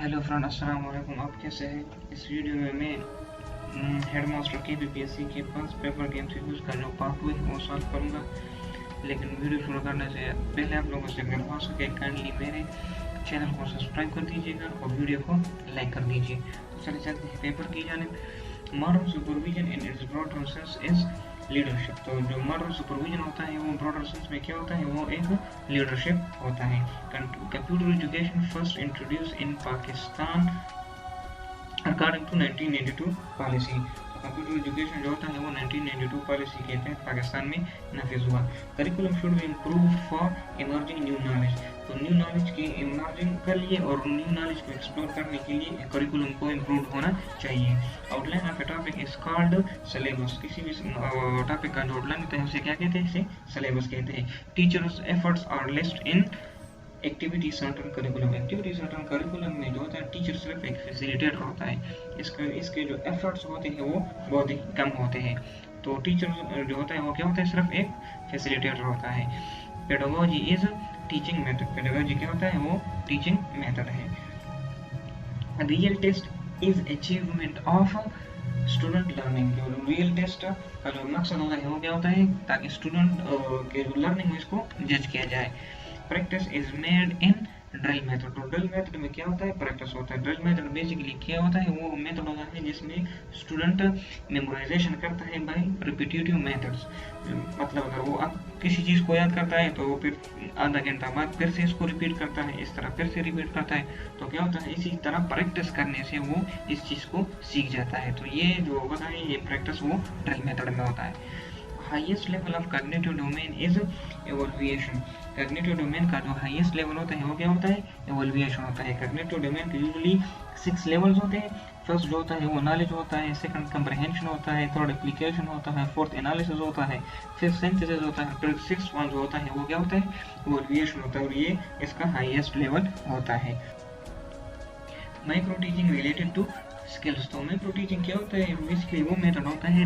Hello friend, अस्सलाम वालेकुम। आप कैसे हैं? इस वीडियो में मैं हेडमास्टर KPPSC के 5 पेपर के MCQs का जो पार्ट 2 है वो सॉल्व करूँगा। लेकिन वीडियो शुरू करने से पहले आप लोगों से अगर हो सके काइंडली मेरे चैनल को सब्सक्राइब कर दीजिएगा और वीडियो को लाइक कर दीजिए। तो चलिए चलते हैं पेपर की जानिब। Modern supervision in its broader sense is leadership. तो जो मॉडर्न सुपरविजन होता है वो ब्रॉडर सेंस में क्या होता है, वो एक लीडरशिप होता है। Computer education first introduce in Pakistan according to 1992 policy. तो कंप्यूटर एजुकेशन जो होता है वो 1992 पॉलिसी के तहत पाकिस्तान में नाफिज हुआ। Curriculum should be improve for emerging new knowledge. तो न्यू नॉलेज की इमर्जिंग के लिए और न्यू नॉलेज को एक्सप्लोर करने के लिए करिकुलम को इम्प्रूव होना चाहिए। Outline of A topic is called syllabus. किसी भी टॉपिक का जो आउटलाइन होता है उसे क्या कहते हैं? इसे सिलेबस कहते हैं। Teachers efforts are list in activity certain curriculum. Activity certain curriculum में जो होता है टीचर सिर्फ एक फैसिलिटेटर होता है। इसके जो एफर्ट्स होते हैं वो बहुत ही कम होते हैं। तो टीचर जो होता है वो क्या होता है? सिर्फ एक फैसिलिटेटर होता है। Pedagogy is teaching method. Pedagogy क्या होता है? वो टीचिंग मेथड है। Real test is achievement of student learning. जो रियल टेस्ट का जो मकसद होता है वो क्या होता है? ताकि स्टूडेंट के जो लर्निंग है इसको जज किया जाए। Practice is made in drill method. तो ड्रिल मेथड में क्या होता है? प्रैक्टिस होता है। ड्रिल मेथड बेसिकली क्या होता है? वो मेथड होता है जिसमें स्टूडेंट मेमोराइजेशन करता है बाय रिपीटेटिव मेथड्स। मतलब अगर वो अब किसी चीज़ को याद करता है तो वो फिर आधा घंटा बाद फिर से इसको रिपीट करता है, इस तरह फिर से रिपीट करता है। तो क्या होता है? इसी तरह प्रैक्टिस करने से वो इस चीज़ को सीख जाता है। तो ये जो होता है ये प्रैक्टिस वो ड्रिल मेथड में होता है। Highest level of cognitive domain is evolution. Cognitive domain का जो हाईएस्ट लेवल होता है वो क्या होता है? एवोल्यूशन होता है। कॉग्निटिव डोमेन के यूजुअली 6 लेवल्स होते हैं। फर्स्ट जो होता है वो नॉलेज होता है, सेकंड कंप्रहेंशन होता है, थर्ड एप्लीकेशन होता है, फोर्थ एनालिसिस होता है, फिफ्थ सिंथेसिस होता है, फिर सिक्स्थ वन जो होता है वो क्या होता है? एवोल्यूशन होता है और ये इसका हाईएस्ट लेवल होता है। Micro teaching related to skills. तो माइक्रो टीचिंग क्या होता है? बेसिकली वो मेथड होता है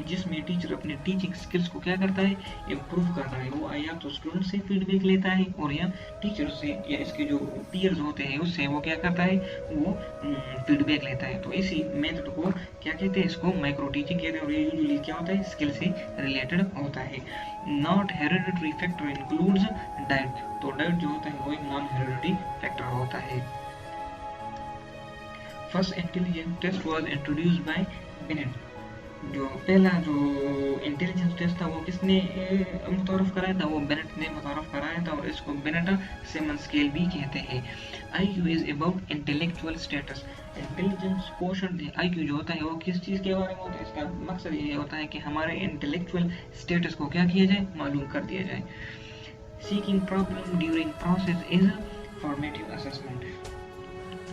जिसमें टीचर अपने टीचिंग स्किल्स को क्या करता है? इम्प्रूव करता है। वो या तो स्टूडेंट से फीडबैक लेता है और या टीचर से या इसके जो पीयर्स होते हैं उससे वो क्या करता है? वो फीडबैक लेता है। तो इसी मेथड को क्या कहते हैं? इसको माइक्रो टीचिंग कहते हैं और ये यूजुअली क्या होता है? स्किल से रिलेटेड होता है। Not hereditary factor includes diet. तो डाइट जो होता है वो एक नॉन हेरिडिटरी फैक्टर होता है। First intelligence test was introduced by Binet. जो पहला जो इंटेलिजेंस टेस्ट था वो किसने मुतारफ कराया था? वो बेनेट ने मुतारफ कराया था और इसको बेनेट सिमन स्केल भी कहते हैं। IQ is about intellectual status. Intelligence quotient IQ जो होता है वो किस चीज़ के बारे में होता है? इसका मकसद ये होता है कि हमारे इंटेलेक्चुअल स्टेटस को क्या किया जाए? मालूम कर दिया जाए। Seeking problem during process is formative assessment.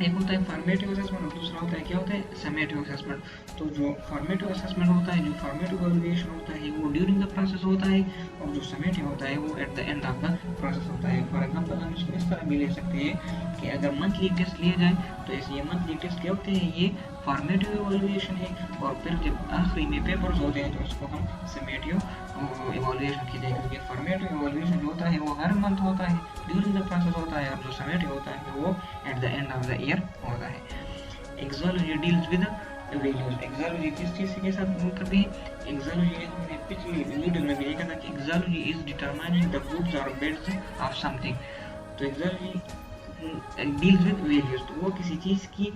एक होता है फॉर्मेटिव असेसमेंट और दूसरा होता है क्या होता है? Summative assessment. तो जो फॉर्मेटिव असेसमेंट होता है, जो फॉर्मेटिव इवैल्यूएशन होता है वो ड्यूरिंग द प्रोसेस होता है और जो समेटिव होता है वो at the end of the process होता है। फॉर एग्जांपल हम इसको इस तरह भी ले सकते हैं कि अगर मंथली टेस्ट लिए जाए तो ये मंथली टेस्ट क्या होते हैं? ये फॉर्मेटिव इवैल्यूएशन है और फिर जब आखिरी में पेपर्स होते हैं तो उसको हम समेटिव इवैल्यूएशन कहते हैं। क्योंकि फॉर्मेटिव इवैल्यूएशन जो होता है वो हर मंथ होता है, ड्यूरिंग द प्रोसेस होता है, और जो समेटिव होता है वो at the end of the year होता है। एक्सोलॉजी डील्स विद वैल्यूज। एक्सोलॉजी किस चीज़ के साथ डील करती है? एक्सोलॉजी हमने पिछली वीडियो में भी देखा था कि एक्सोलॉजी इज डिटरमाइनिंग द गुड्स और बैड्स ऑफ समथिंग। तो एक्सोलॉजी डील्स विद वैल्यूज। तो वो किसी चीज़ की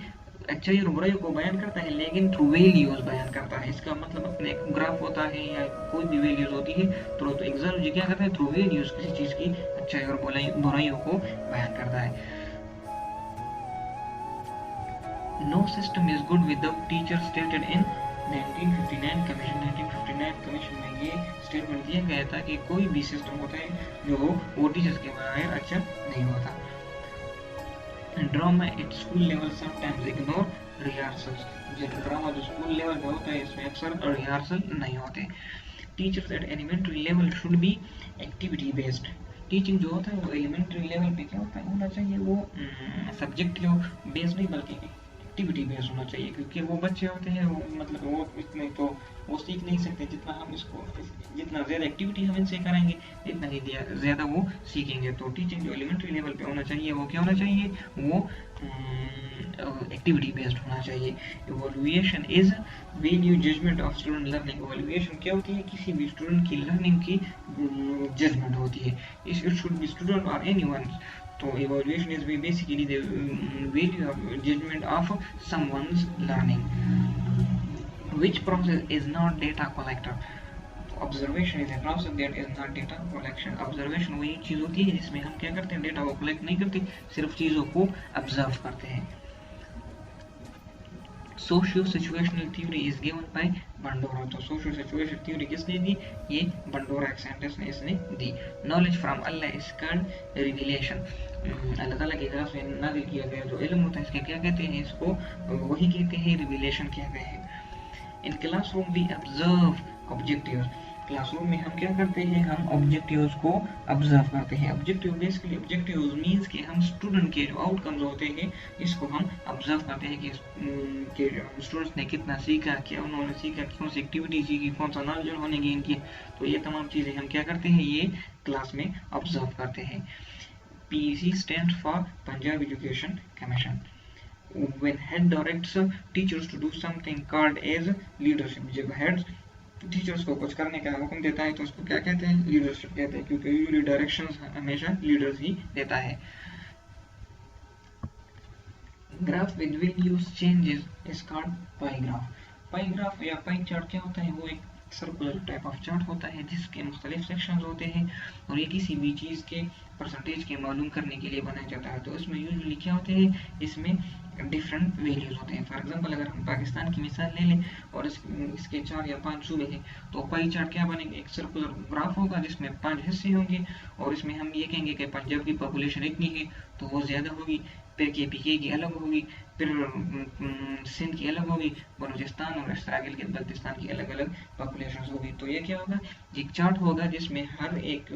अच्छाई और बुराई को बयान करता है लेकिन थ्रू वैल्यूज बयान करता है। इसका मतलब अपने एक ग्राफ होता है या कोई भी वैल्यूज होती है तो एक्सोलॉजी क्या करता है? थ्रू वैल्यूज किसी चीज़ की अच्छाई और बुराइयों को बयान करता है। No system is good without teachers stated in 1959 commission. 1959 commission में ये स्टेटमेंट दिया गया था कि कोई भी सिस्टम होता है जो वो टीचर्स के बगैर अच्छा नहीं होता। Drama at school level sometimes ignore rehearsals. जो ड्रामा जो स्कूल लेवल पे होता है इसमें अक्सर रिहर्सल नहीं होते। Teachers at elementary level should be activity based. Teaching जो होता है वो एलिमेंट्री लेवल पे क्या होता है? होना चाहिए वो सब्जेक्टिव बेस्ड नहीं बल्कि एक्टिविटी बेस्ड होना चाहिए, क्योंकि वो बच्चे होते हैं वो मतलब वो इतने तो वो सीख नहीं सकते, जितना हम इसको जितना ज़्यादा एक्टिविटी हम इनसे कराएंगे इतना ही ज़्यादा वो सीखेंगे। तो टीचिंग जो एलिमेंट्री लेवल पे होना चाहिए वो क्या होना चाहिए, वो एक्टिविटी बेस्ड होना चाहिए। Evolution is value judgement of student learning. Evolution क्या होती है, किसी भी स्टूडेंट की लर्निंग की जजमेंट होती है। इट शुड बी स्टूडेंट और एनीवन। तो evaluation is basically the value of judgment of someone's learning, which process is not data collector. Observation is a process that is not data collection. Observation वही चीज़ होती है जिसमें हम क्या करते हैं, डेटा को कलेक्ट नहीं करते, सिर्फ चीज़ों को ऑब्जर्व करते हैं। Socio situational theory is given by Bandura. तो सोशियो सिचुएशनल थ्योरी किसने दी, ये बंडोरा एक साइंटिस्ट ने इसने दी। Knowledge from Allah is called revelation. अल्लाह ताला की तरफ से नाज़िल किया गया जो इल्म होता है इसके क्या कहते हैं, इसको वही कहते हैं, रिविलेशन कहते हैं। In classroom we observe objectives. Classroom में हम क्या करते हैं, हम ऑब्जेक्टिव्स को ऑब्जर्व करते हैं। ऑब्जेक्टिव बेसिकली ऑब्जेक्टिव्स मींस कि हम स्टूडेंट के जो आउटकम्स होते हैं इसको हम ऑब्जर्व करते हैं कि स्टूडेंट्स ने कितना सीखा, क्या उन्होंने सीखा, कौन सी एक्टिविटी सीखी, कौन सा नॉलेज उन्होंने गेन किया। तो ये तमाम चीज़ें हम क्या करते हैं, ये क्लास में ऑब्जर्व करते हैं। PEC stands for Punjab Education Commission. When head directs teachers to do something called as leadership. जब हेड टीचर्स को कुछ करने का हुक्म देता है तो उसको क्या कहते हैं, लीडरशिप कहते हैं, क्योंकि यूजुअली डायरेक्शंस हमेशा लीडर्स ही देता है। Graph with values changes is called pi graph. Pi graph या पाई चार्ट क्या होता है, वो एक सर्कुलर टाइप ऑफ चार्ट होता है जिसके मुख्तलिफ सेक्शंस होते हैं और ये किसी भी चीज़ के परसेंटेज के मालूम करने के लिए बनाया जाता है। तो इसमें यूजुअली क्या होते हैं, इसमें डिफरेंट वैल्यूज होते हैं। फॉर एग्जांपल अगर हम पाकिस्तान की मिसाल ले लें और इसके 4 या 5 सूबे हैं, तो पाई चार्ट क्या बनेंगे, एक सर्कुलर ग्राफ होगा जिसमें 5 हिस्से होंगे और इसमें हम ये कहेंगे कि पंजाब की पॉपुलेशन इतनी है तो वो ज़्यादा होगी, फिर KPK की अलग होगी, फिर सिंध की अलग होगी, बलूचिस्तान और इसराइल के बल्तिस्तान की अलग अलग पॉपुलेशन होगी। तो ये क्या होगा, एक चार्ट होगा जिसमें हर एक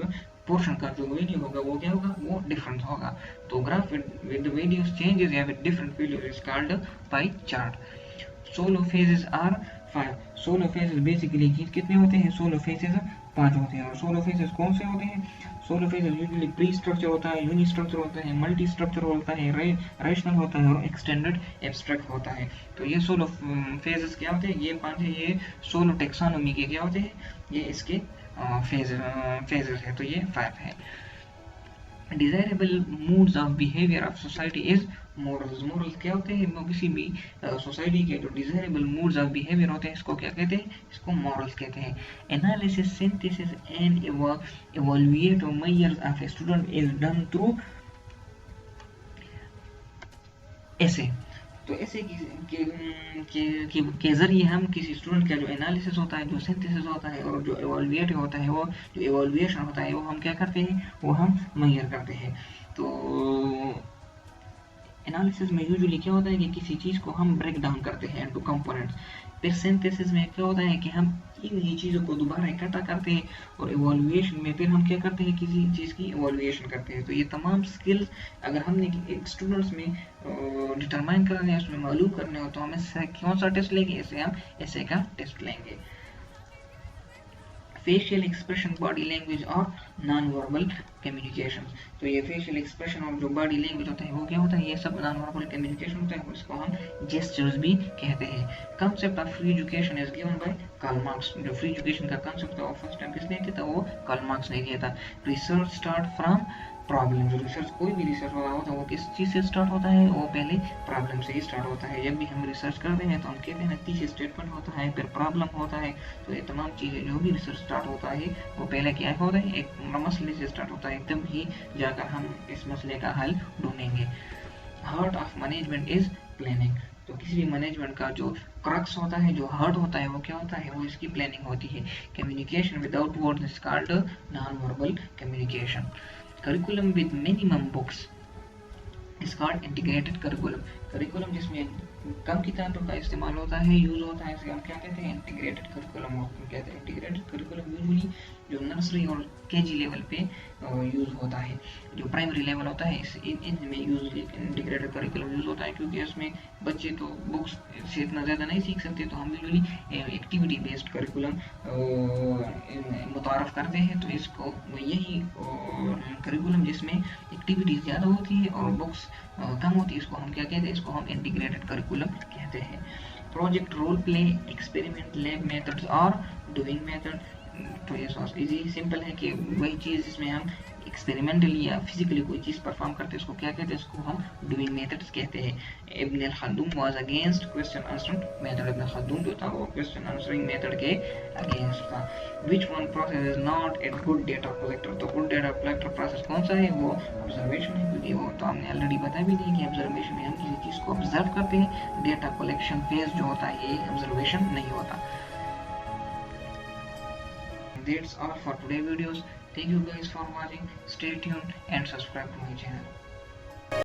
पोर्शन का जो वैल्यू होगा वो क्या होगा, वो डिफरेंट होगा। तो ग्राफ विद वैल्यूज चेंजेस या with different values is called pie chart. Solo phases are 5। Solo phases basically कितने होते हैं, सोलो फेजेस 5 होते हैं। और सोलो फेजेस कौन से होते हैं, solo phases usually pre structure होता है, यूनि स्ट्रक्चर होता है, मल्टी स्ट्रक्चर होता है, रेशनल होता है और एक्सटेंडेड एब्स्ट्रैक्ट होता है। तो ये सोलो फेजेस क्या होते हैं, ये 5 है, ये सोलो टेक्सोनोमी के क्या होते हैं, ये इसके फेजेस है। तो ये 5 है। Desirable moods of behaviour of society is morals. Morals क्या होते हैं, वो किसी भी सोसाइटी के जो डिजायरेबल मूड्स ऑफ बिहेवियर होते हैं इसको क्या कहते हैं, इसको मॉरल्स कहते हैं। Analysis, synthesis and evaluate measures of a student is done through ऐसे। तो ऐसे के जरिए हम किसी स्टूडेंट का जो एनालिसिस होता है, जो सिंथेसिस होता है और जो इवैल्यूएट होता है, वो जो इवैल्यूएशन होता है वो हम क्या करते हैं, वो हम मेजर करते हैं। तो एनालिसिस में यूजुअली क्या होता है कि किसी चीज़ को हम ब्रेक डाउन करते हैं इनटू कंपोनेंट्स। फिर सिंथेसिस में क्या होता है कि हम इन्हीं चीज़ों को दोबारा इकट्ठा करते हैं और इवैल्यूएशन में फिर हम क्या करते हैं, किसी चीज़ की इवैल्यूएशन करते हैं। तो ये तमाम स्किल्स अगर हमने एक स्टूडेंट्स में डिटरमाइन करने हैं, उसमें मालूम करने हो, तो हम इससे कौन सा टेस्ट लेंगे, इससे हम ऐसे का टेस्ट लेंगे। फेशियल एक्सप्रेशन, बॉडी लैंग्वेज और नॉन वर्बल कम्युनिकेशन। तो ये फेशियल एक्सप्रेशन और जो बॉडी लैंग्वेज होता है वो क्या होता है, ये सब नॉन वर्बल कम्युनिकेशन होता है, इसको हम जेस्चर्स भी कहते हैं। Concept of free education is given by Karl Marx. जो फ्री एजुकेशन का कंसेप्ट था वो फर्स्ट टाइम किसने दिया था, वो कार्ल मार्क्स ने दिया था। Research start from problem. जो रिसर्च, कोई भी रिसर्च हो रहा होता है वो किस चीज़ से स्टार्ट होता है, वो पहले प्रॉब्लम से ही स्टार्ट होता है। जब भी हम रिसर्च करते हैं तो हम कहते हैं तीसरे स्टेटमेंट होता है, फिर प्रॉब्लम होता है। तो ये तमाम चीज़ें जो भी रिसर्च स्टार्ट होता है वो पहले क्या होता है, एक मसले से स्टार्ट होता है, तब ही जाकर हम इस मसले का हल ढूंढेंगे। Heart of management is planning. तो किसी भी मैनेजमेंट का जो क्रक्स होता है, जो हार्ट होता है, वो क्या होता है, वो इसकी प्लानिंग होती है। Communication without words is called non verbal communication. Curriculum with minimum books is called integrated curriculum. Curriculum जिसमें कम किताबों का इस्तेमाल होता है, यूज़ होता है, इसे हम क्या कहते हैं, इंटीग्रेटेड करिकुलम हम कहते हैं। इंटीग्रेटेड करिकुलम यूजुअली जो नर्सरी और केजी लेवल पे यूज़ होता है, जो प्राइमरी लेवल होता है इनमें यूजली इंटीग्रेटेड करिकुलम यूज़ होता है, क्योंकि इसमें बच्चे तो बुक्स से इतना ज़्यादा नहीं सीख सकते, तो हम यूजुअली एक्टिविटी बेस्ड करिकुलम मुतारफ़ करते हैं। तो इसको यही करिकुलम जिसमें एक्टिविटीज़ ज़्यादा होती है और बुक्स कम होती है, इसको हम क्या कहते हैं, इसको हम इंटीग्रेटेड करिकुलम कहते हैं। Project, role play, experiment, lab methods और डूइंग मेथड, तो ये इजी सिंपल है कि वही चीज़ जिसमें हम एक्सपेरिमेंटली या फिजिकली कोई चीज़ परफॉर्म करते हैं, इसको क्या कहते हैं, इसको हम डूइंग मेथड्स कहते हैं। Ibn Khaldun was against question answering method, Ibn Khaldun जो था वो क्वेश्चन आंसरिंग मेथड के अगेंस्ट था। Which one process is not a good data collector, तो गुड डेटा कलेक्टर प्रोसेस कौन सा है, वो ऑब्जर्वेशन है, क्योंकि वो तो हमने ऑलरेडी बता भी दिया कि ऑब्जर्वेशन में हम किसी चीज़ को ऑब्जर्व करते हैं, डेटा कलेक्शन फेज जो होता है ये ऑब्जर्वेशन नहीं होता। That's all for today videos. Thank you guys for watching. Stay tuned and subscribe to my channel.